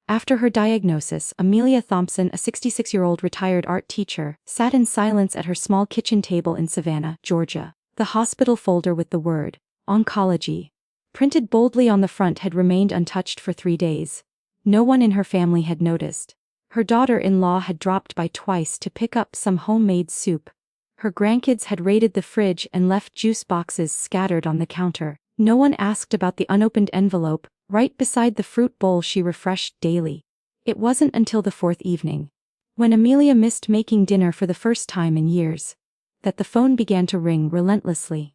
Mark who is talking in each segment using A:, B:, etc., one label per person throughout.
A: After her diagnosis, Amelia Thompson, a 66-year-old retired art teacher, sat in silence at her small kitchen table in Savannah, Georgia. The hospital folder with the word, oncology, printed boldly on the front had remained untouched for 3 days. No one in her family had noticed. Her daughter-in-law had dropped by twice to pick up some homemade soup. Her grandkids had raided the fridge and left juice boxes scattered on the counter. No one asked about the unopened envelope, right beside the fruit bowl she refreshed daily. It wasn't until the 4th evening, when Amelia missed making dinner for the first time in years, that the phone began to ring relentlessly.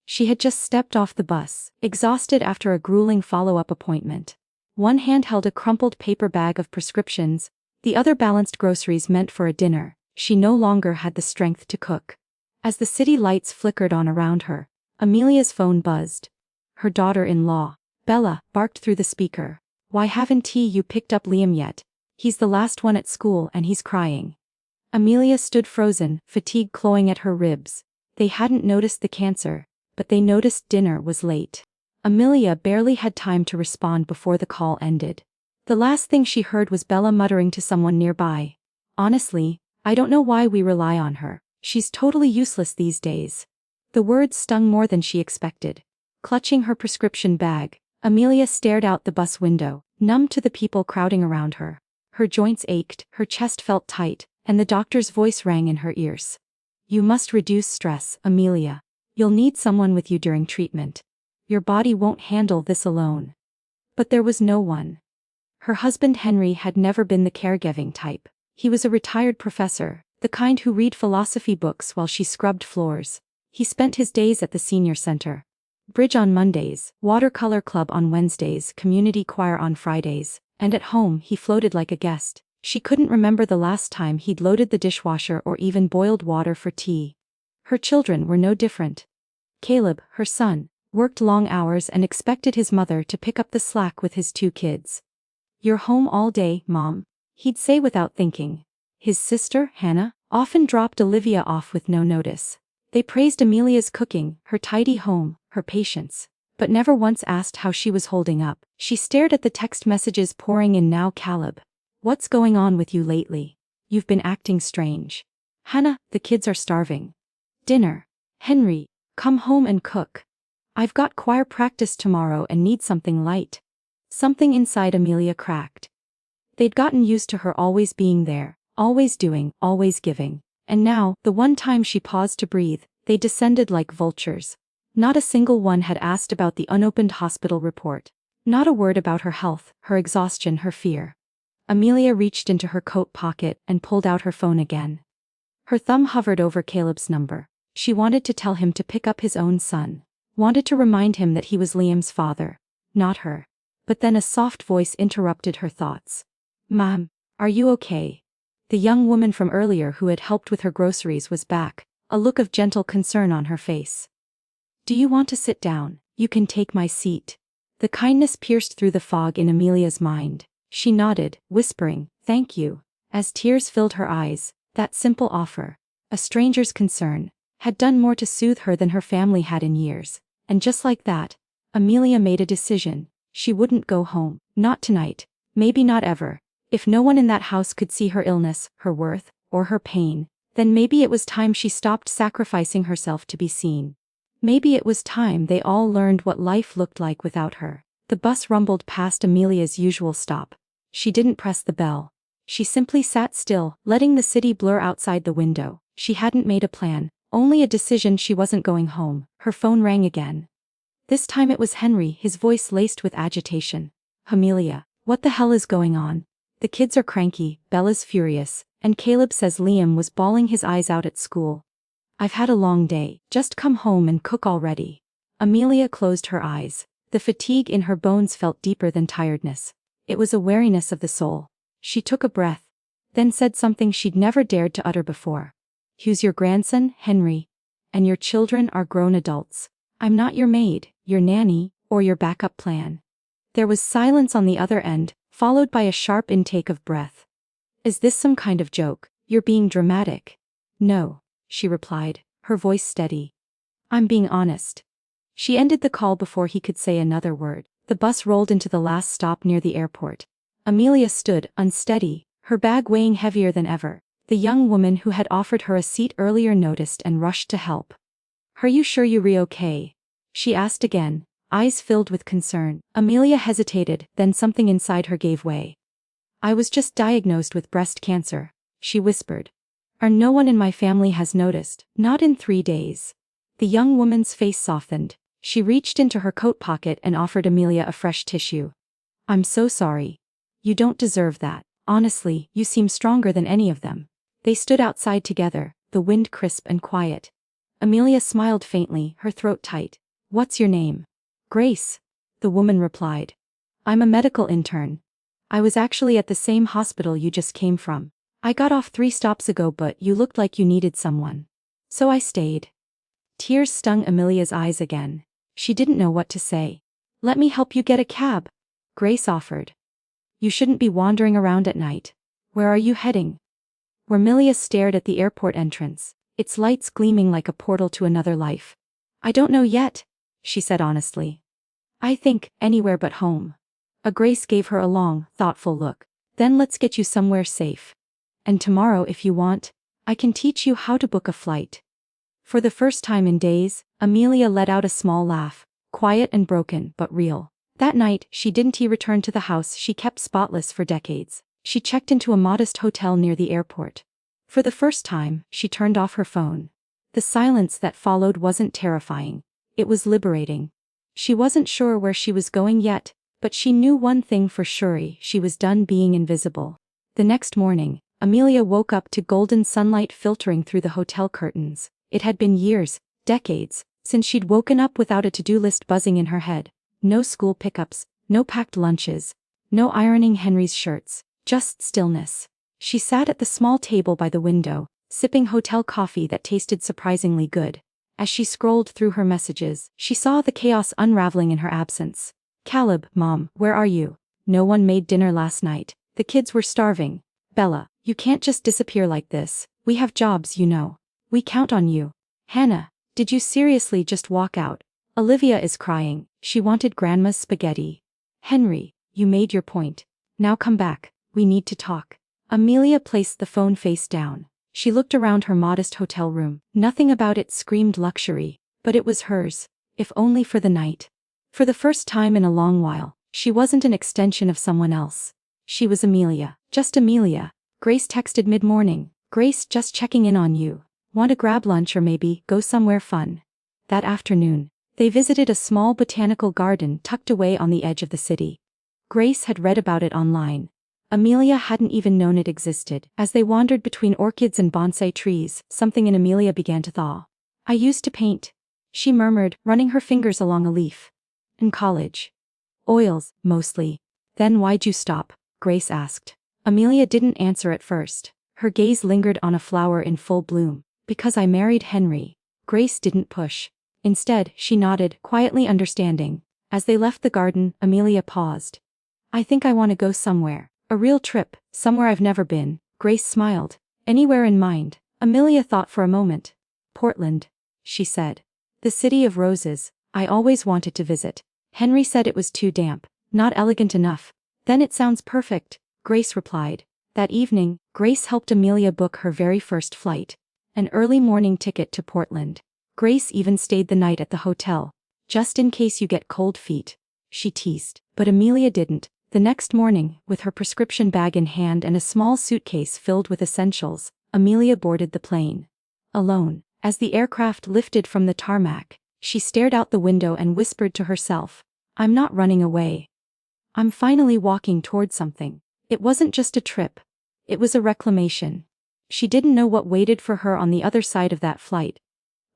A: She had just stepped off the bus, exhausted after a grueling follow-up appointment. One hand held a crumpled paper bag of prescriptions, the other balanced groceries meant for a dinner she no longer had the strength to cook. As the city lights flickered on around her, Amelia's phone buzzed. Her daughter-in-law, Bella, barked through the speaker. "Why haven't you picked up Liam yet? He's the last one at school and he's crying." Amelia stood frozen, fatigue clawing at her ribs. They hadn't noticed the cancer, but they noticed dinner was late. Amelia barely had time to respond before the call ended. The last thing she heard was Bella muttering to someone nearby. "Honestly, I don't know why we rely on her. She's totally useless these days." The words stung more than she expected. Clutching her prescription bag, Amelia stared out the bus window, numb to the people crowding around her. Her joints ached, her chest felt tight, and the doctor's voice rang in her ears. "You must reduce stress, Amelia. You'll need someone with you during treatment. Your body won't handle this alone." But there was no one. Her husband Henry had never been the caregiving type. He was a retired professor, the kind who read philosophy books while she scrubbed floors. He spent his days at the senior center. Bridge on Mondays, watercolor club on Wednesdays, community choir on Fridays, and at home he floated like a guest. She couldn't remember the last time he'd loaded the dishwasher or even boiled water for tea. Her children were no different. Caleb, her son, worked long hours and expected his mother to pick up the slack with his 2 kids. "You're home all day, Mom," he'd say without thinking. His sister, Hannah, often dropped Olivia off with no notice. They praised Amelia's cooking, her tidy home, her patience, but never once asked how she was holding up. She stared at the text messages pouring in now. "Caleb, what's going on with you lately? You've been acting strange." "Hannah, the kids are starving." "Dinner." "Henry, come home and cook." "I've got choir practice tomorrow and need something light." Something inside Amelia cracked. They'd gotten used to her always being there, always doing, always giving. And now, the one time she paused to breathe, they descended like vultures. Not a single one had asked about the unopened hospital report. Not a word about her health, her exhaustion, her fear. Amelia reached into her coat pocket and pulled out her phone again. Her thumb hovered over Caleb's number. She wanted to tell him to pick up his own son. Wanted to remind him that he was Liam's father, not her. But then a soft voice interrupted her thoughts. "Mom, are you okay?" The young woman from earlier who had helped with her groceries was back, a look of gentle concern on her face. "Do you want to sit down? You can take my seat." The kindness pierced through the fog in Amelia's mind. She nodded, whispering, "Thank you." As tears filled her eyes, that simple offer, a stranger's concern, had done more to soothe her than her family had in years. And just like that, Amelia made a decision. She wouldn't go home, not tonight, maybe not ever. If no one in that house could see her illness, her worth, or her pain, then maybe it was time she stopped sacrificing herself to be seen. Maybe it was time they all learned what life looked like without her. The bus rumbled past Amelia's usual stop. She didn't press the bell. She simply sat still, letting the city blur outside the window. She hadn't made a plan, only a decision. She wasn't going home. Her phone rang again. This time it was Henry, his voice laced with agitation. "Amelia, what the hell is going on? The kids are cranky, Bella's furious, and Caleb says Liam was bawling his eyes out at school. I've had a long day, just come home and cook already." Amelia closed her eyes. The fatigue in her bones felt deeper than tiredness. It was a weariness of the soul. She took a breath, then said something she'd never dared to utter before. "Who's your grandson, Henry? And your children are grown adults. I'm not your maid, your nanny, or your backup plan." There was silence on the other end, followed by a sharp intake of breath. "Is this some kind of joke? You're being dramatic." "No," she replied, her voice steady. "I'm being honest." She ended the call before he could say another word. The bus rolled into the last stop near the airport. Amelia stood, unsteady, her bag weighing heavier than ever. The young woman who had offered her a seat earlier noticed and rushed to help. "Are you sure you're okay?" she asked again, eyes filled with concern. Amelia hesitated, then something inside her gave way. "I was just diagnosed with breast cancer," she whispered. "No one in my family has noticed, not in 3 days." The young woman's face softened. She reached into her coat pocket and offered Amelia a fresh tissue. "I'm so sorry. You don't deserve that. Honestly, you seem stronger than any of them." They stood outside together, the wind crisp and quiet. Amelia smiled faintly, her throat tight. "What's your name?" "Grace," the woman replied. "I'm a medical intern. I was actually at the same hospital you just came from. I got off 3 stops ago, but you looked like you needed someone. So I stayed." Tears stung Amelia's eyes again. She didn't know what to say. "Let me help you get a cab," Grace offered. "You shouldn't be wandering around at night. Where are you heading?" Amelia stared at the airport entrance, its lights gleaming like a portal to another life. "I don't know yet," she said honestly. "I think, anywhere but home." Grace gave her a long, thoughtful look. "Then let's get you somewhere safe. And tomorrow, if you want, I can teach you how to book a flight." For the first time in days, Amelia let out a small laugh, quiet and broken, but real. That night, she didn't return to the house she kept spotless for decades. She checked into a modest hotel near the airport. For the first time, she turned off her phone. The silence that followed wasn't terrifying. It was liberating. She wasn't sure where she was going yet, but she knew one thing for sure: she was done being invisible. The next morning, Amelia woke up to golden sunlight filtering through the hotel curtains. It had been years, decades, since she'd woken up without a to-do list buzzing in her head. No school pickups, no packed lunches, no ironing Henry's shirts, just stillness. She sat at the small table by the window, sipping hotel coffee that tasted surprisingly good. As she scrolled through her messages, she saw the chaos unraveling in her absence. "Caleb, Mom, where are you? No one made dinner last night. The kids were starving. Bella, you can't just disappear like this. We have jobs, you know. We count on you. Hannah, did you seriously just walk out? Olivia is crying. She wanted grandma's spaghetti. Henry, you made your point. Now come back. We need to talk." Amelia placed the phone face down. She looked around her modest hotel room. Nothing about it screamed luxury, but it was hers, if only for the night. For the first time in a long while, she wasn't an extension of someone else. She was Amelia. Just Amelia. Grace texted mid-morning. "Grace, just checking in on you. Want to grab lunch or maybe go somewhere fun?" That afternoon, they visited a small botanical garden tucked away on the edge of the city. Grace had read about it online. Amelia hadn't even known it existed. As they wandered between orchids and bonsai trees, something in Amelia began to thaw. "I used to paint," she murmured, running her fingers along a leaf. "In college. Oils, mostly." "Then why'd you stop?" Grace asked. Amelia didn't answer at first. Her gaze lingered on a flower in full bloom. "Because I married Henry." Grace didn't push. Instead, she nodded, quietly understanding. As they left the garden, Amelia paused. "I think I want to go somewhere. A real trip, somewhere I've never been." Grace smiled. "Anywhere in mind?" Amelia thought for a moment. "Portland," she said. "The city of roses. I always wanted to visit. Henry said it was too damp, not elegant enough." "Then it sounds perfect," Grace replied. That evening, Grace helped Amelia book her very first flight. An early morning ticket to Portland. Grace even stayed the night at the hotel. "Just in case you get cold feet," she teased. But Amelia didn't. The next morning, with her prescription bag in hand and a small suitcase filled with essentials, Amelia boarded the plane. Alone, as the aircraft lifted from the tarmac, she stared out the window and whispered to herself, "I'm not running away. I'm finally walking toward something." It wasn't just a trip. It was a reclamation. She didn't know what waited for her on the other side of that flight.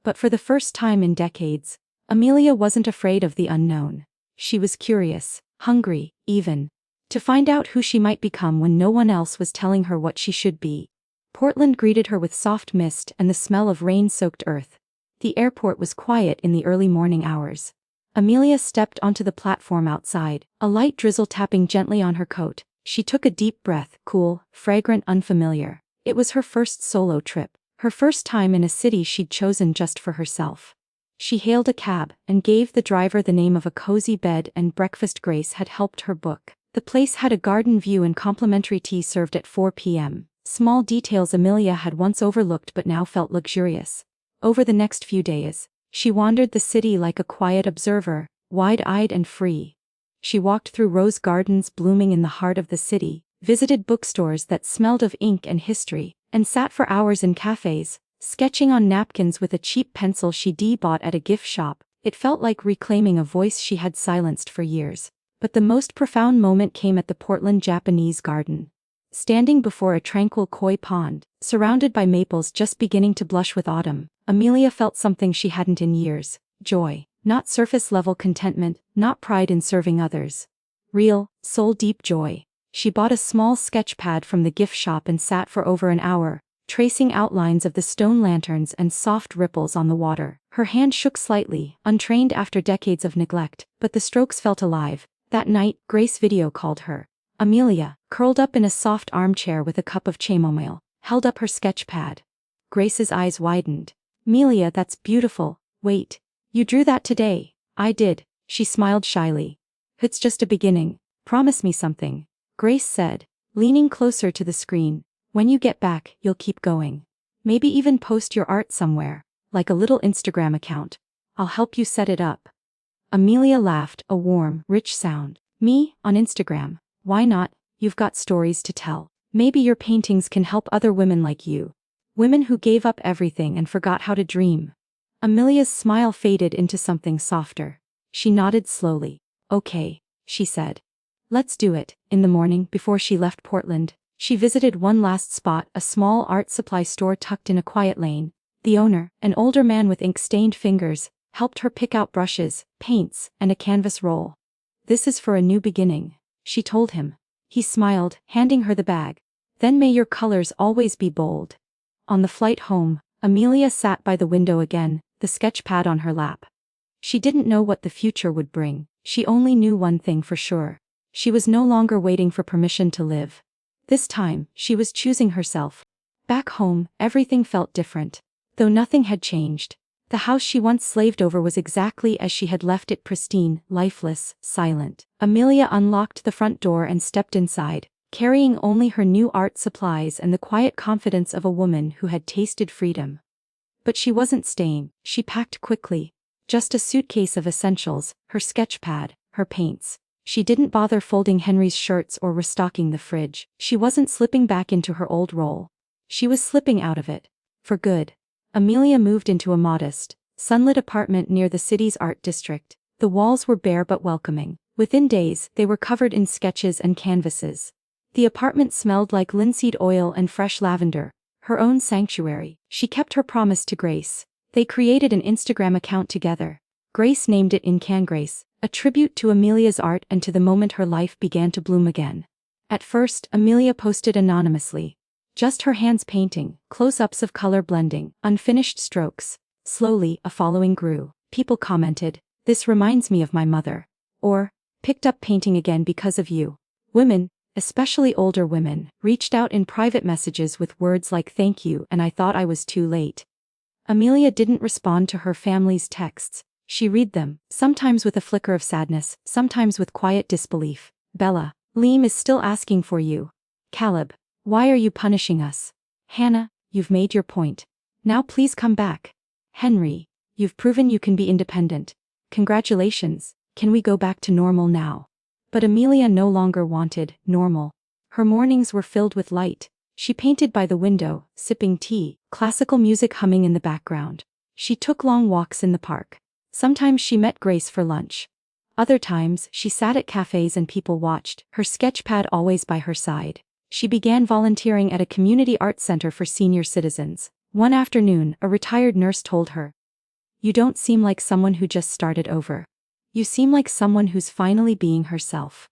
A: But for the first time in decades, Amelia wasn't afraid of the unknown. She was curious, hungry, even, to find out who she might become when no one else was telling her what she should be. Portland greeted her with soft mist and the smell of rain-soaked earth. The airport was quiet in the early morning hours. Amelia stepped onto the platform outside, a light drizzle tapping gently on her coat. She took a deep breath, cool, fragrant, unfamiliar. It was her first solo trip, her first time in a city she'd chosen just for herself. She hailed a cab and gave the driver the name of a cozy bed and breakfast Grace had helped her book. The place had a garden view and complimentary tea served at 4 p.m. Small details Amelia had once overlooked but now felt luxurious. Over the next few days, she wandered the city like a quiet observer, wide-eyed and free. She walked through rose gardens blooming in the heart of the city, visited bookstores that smelled of ink and history, and sat for hours in cafes, sketching on napkins with a cheap pencil she'd bought at a gift shop. It felt like reclaiming a voice she had silenced for years. But the most profound moment came at the Portland Japanese garden. Standing before a tranquil koi pond, surrounded by maples just beginning to blush with autumn, Amelia felt something she hadn't in years: joy. Not surface-level contentment, not pride in serving others. Real, soul-deep joy. She bought a small sketch pad from the gift shop and sat for over an hour, tracing outlines of the stone lanterns and soft ripples on the water. Her hand shook slightly, untrained after decades of neglect, but the strokes felt alive. That night, Grace video called her. Amelia, curled up in a soft armchair with a cup of chamomile, held up her sketch pad. Grace's eyes widened. "Amelia, that's beautiful. Wait. You drew that today?" "I did," she smiled shyly. "It's just a beginning. Promise me something," Grace said, leaning closer to the screen. "When you get back, you'll keep going. Maybe even post your art somewhere, like a little Instagram account. I'll help you set it up." Amelia laughed, a warm, rich sound. "Me, on Instagram? Why not? You've got stories to tell. Maybe your paintings can help other women like you. Women who gave up everything and forgot how to dream." Amelia's smile faded into something softer. She nodded slowly. "Okay," she said. "Let's do it." In the morning, before she left Portland, she visited one last spot, a small art supply store tucked in a quiet lane. The owner, an older man with ink-stained fingers, helped her pick out brushes, paints, and a canvas roll. "This is for a new beginning," she told him. He smiled, handing her the bag. "Then may your colors always be bold." On the flight home, Amelia sat by the window again, the sketch pad on her lap. She didn't know what the future would bring. She only knew one thing for sure. She was no longer waiting for permission to live. This time, she was choosing herself. Back home, everything felt different. Though nothing had changed. The house she once slaved over was exactly as she had left it, pristine, lifeless, silent. Amelia unlocked the front door and stepped inside, carrying only her new art supplies and the quiet confidence of a woman who had tasted freedom. But she wasn't staying. She packed quickly. Just a suitcase of essentials, her sketch pad, her paints. She didn't bother folding Henry's shirts or restocking the fridge. She wasn't slipping back into her old role. She was slipping out of it. For good. Amelia moved into a modest, sunlit apartment near the city's art district. The walls were bare but welcoming. Within days, they were covered in sketches and canvases. The apartment smelled like linseed oil and fresh lavender. Her own sanctuary. She kept her promise to Grace. They created an Instagram account together. Grace named it In Can Grace, a tribute to Amelia's art and to the moment her life began to bloom again. At first, Amelia posted anonymously. Just her hands painting, close-ups of color blending, unfinished strokes. Slowly, a following grew. People commented, "This reminds me of my mother." Or, "Picked up painting again because of you." Women, especially older women, reached out in private messages with words like "thank you" and "I thought I was too late." Amelia didn't respond to her family's texts. She read them, sometimes with a flicker of sadness, sometimes with quiet disbelief. "Bella, Liam is still asking for you." "Caleb, why are you punishing us?" "Hannah, you've made your point. Now please come back." "Henry, you've proven you can be independent. Congratulations, can we go back to normal now?" But Amelia no longer wanted normal. Her mornings were filled with light. She painted by the window, sipping tea, classical music humming in the background. She took long walks in the park. Sometimes she met Grace for lunch. Other times, she sat at cafes and people watched, her sketchpad always by her side. She began volunteering at a community art center for senior citizens. One afternoon, a retired nurse told her, "You don't seem like someone who just started over. You seem like someone who's finally being herself."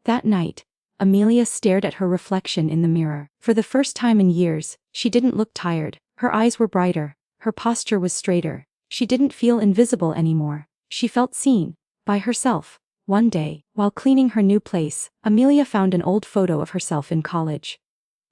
A: That night, Amelia stared at her reflection in the mirror. For the first time in years, she didn't look tired. Her eyes were brighter. Her posture was straighter. She didn't feel invisible anymore. She felt seen. By herself. One day, while cleaning her new place, Amelia found an old photo of herself in college.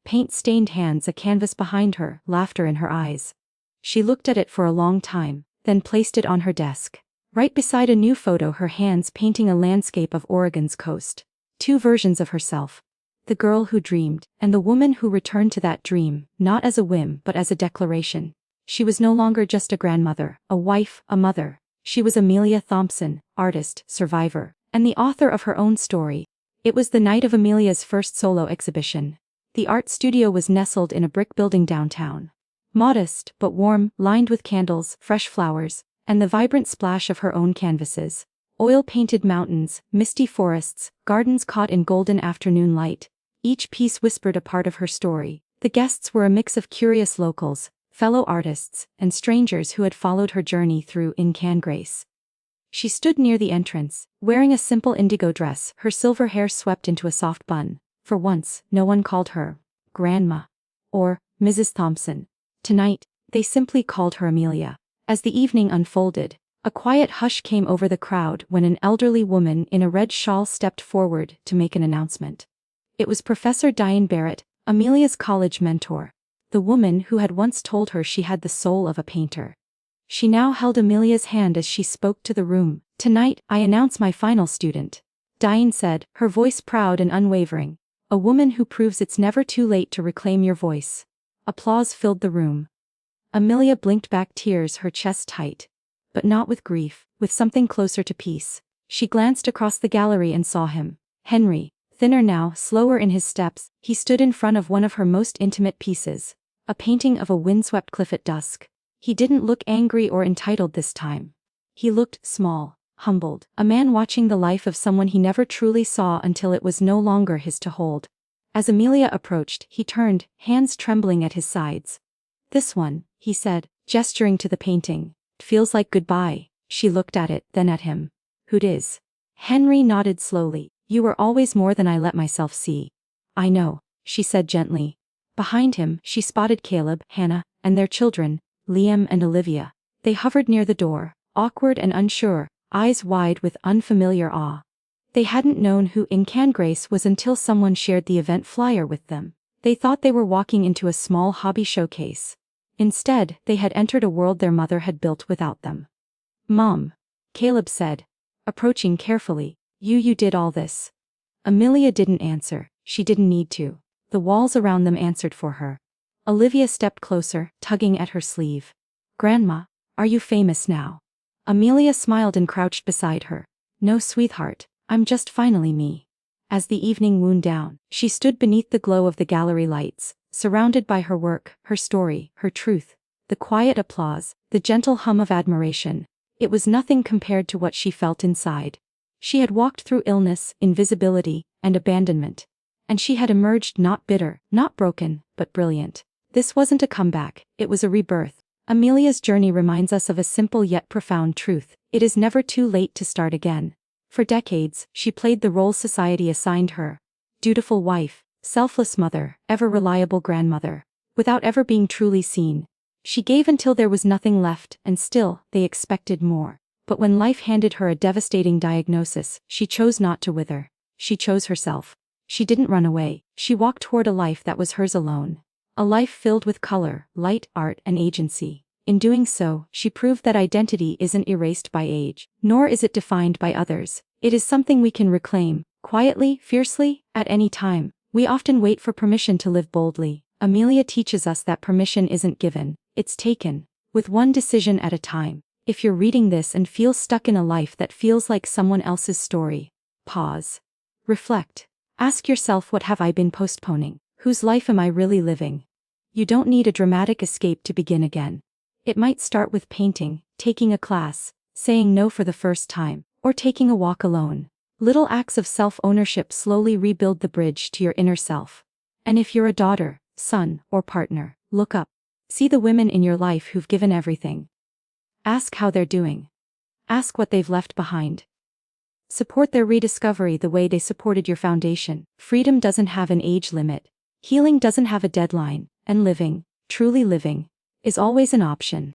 A: Paint-stained hands, a canvas behind her, laughter in her eyes. She looked at it for a long time, then placed it on her desk. Right beside a new photo, her hands painting a landscape of Oregon's coast. Two versions of herself. The girl who dreamed, and the woman who returned to that dream, not as a whim but as a declaration. She was no longer just a grandmother, a wife, a mother. She was Amelia Thompson, artist, survivor, and the author of her own story. It was the night of Amelia's first solo exhibition. The art studio was nestled in a brick building downtown. Modest, but warm, lined with candles, fresh flowers, and the vibrant splash of her own canvases. Oil-painted mountains, misty forests, gardens caught in golden afternoon light. Each piece whispered a part of her story. The guests were a mix of curious locals, fellow artists, and strangers who had followed her journey through Grace. She stood near the entrance, wearing a simple indigo dress, her silver hair swept into a soft bun. For once, no one called her Grandma or Mrs. Thompson. Tonight, they simply called her Amelia. As the evening unfolded, a quiet hush came over the crowd when an elderly woman in a red shawl stepped forward to make an announcement. It was Professor Diane Barrett, Amelia's college mentor, the woman who had once told her she had the soul of a painter. She now held Amelia's hand as she spoke to the room. "Tonight, I announce my final student," Diane said, her voice proud and unwavering. "A woman who proves it's never too late to reclaim your voice." Applause filled the room. Amelia blinked back tears, her chest tight. But not with grief, with something closer to peace. She glanced across the gallery and saw him. Henry, thinner now, slower in his steps, he stood in front of one of her most intimate pieces. A painting of a windswept cliff at dusk. He didn't look angry or entitled this time. He looked small, humbled, a man watching the life of someone he never truly saw until it was no longer his to hold. As Amelia approached, he turned, hands trembling at his sides. "This one," he said, gesturing to the painting. "Feels like goodbye." She looked at it, then at him. "Who'd is?" Henry nodded slowly. "You were always more than I let myself see." "I know," she said gently. Behind him, she spotted Caleb, Hannah, and their children, Liam and Olivia. They hovered near the door, awkward and unsure, eyes wide with unfamiliar awe. They hadn't known who Grace was until someone shared the event flyer with them. They thought they were walking into a small hobby showcase. Instead, they had entered a world their mother had built without them. "Mom," Caleb said, approaching carefully, you did all this." Amelia didn't answer. She didn't need to. The walls around them answered for her. Olivia stepped closer, tugging at her sleeve. "Grandma, are you famous now?" Amelia smiled and crouched beside her. "No, sweetheart, I'm just finally me." As the evening wound down, she stood beneath the glow of the gallery lights, surrounded by her work, her story, her truth. The quiet applause, the gentle hum of admiration. It was nothing compared to what she felt inside. She had walked through illness, invisibility, and abandonment. And she had emerged not bitter, not broken, but brilliant. This wasn't a comeback, it was a rebirth. Amelia's journey reminds us of a simple yet profound truth: it is never too late to start again. For decades, she played the role society assigned her. Dutiful wife, selfless mother, ever reliable grandmother. Without ever being truly seen. She gave until there was nothing left, and still, they expected more. But when life handed her a devastating diagnosis, she chose not to wither. She chose herself. She didn't run away. She walked toward a life that was hers alone. A life filled with color, light, art, and agency. In doing so, she proved that identity isn't erased by age, nor is it defined by others. It is something we can reclaim, quietly, fiercely, at any time. We often wait for permission to live boldly. Amelia teaches us that permission isn't given, it's taken, with one decision at a time. If you're reading this and feel stuck in a life that feels like someone else's story, pause. Reflect. Ask yourself, what have I been postponing? Whose life am I really living? You don't need a dramatic escape to begin again. It might start with painting, taking a class, saying no for the first time, or taking a walk alone. Little acts of self-ownership slowly rebuild the bridge to your inner self. And if you're a daughter, son, or partner, look up. See the women in your life who've given everything. Ask how they're doing. Ask what they've left behind. Support their rediscovery the way they supported your foundation. Freedom doesn't have an age limit. Healing doesn't have a deadline, and living, truly living, is always an option.